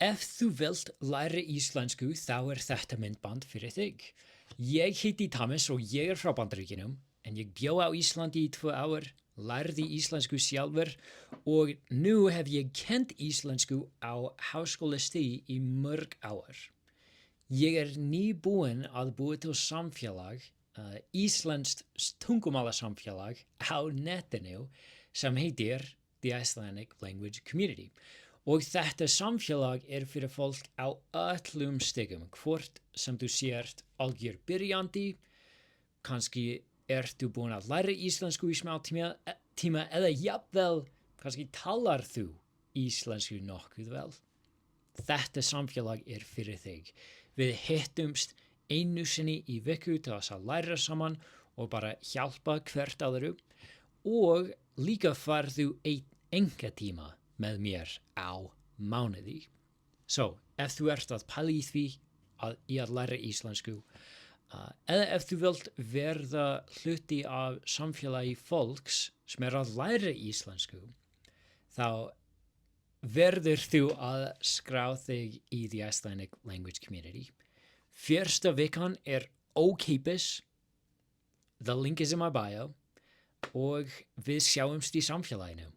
Ef þú vilt læra íslensku þá þetta myndband fyrir þig. Ég heiti Thomas og ég frá Bandaríkjunum en ég bjó á Íslandi í 2 ár, lærði íslensku sjálfur og nú hef ég kennt íslensku á háskólastigi í mörg ár. Ég nýbúinn að búa til samfélag, íslenskt tungumálasamfélag á netinu sem heitir The Icelandic Language Community. Og þetta samfélag fyrir fólk á öllum stigum, hvort sem þú sért algjör byrjandi, kannski þú búinn að læra íslensku í smá tíma eða jafnvel, kannski talar þú íslensku nokkuð vel. Þetta samfélag fyrir þig. Við hittumst einu sinni í viku til að læra saman og bara hjálpa hvert öðru og líka farðu engatíma með mér á mánuði. Svo, ef þú að pæla í því að læra íslensku, eða ef þú vilt verða hluti af samfélagi fólks sem að læra íslensku, þá verður þú að skrá þig í The Icelandic Language Community. Fyrsta vikan ókeypis, the link is in my bio, og við sjáumst í samfélaginu.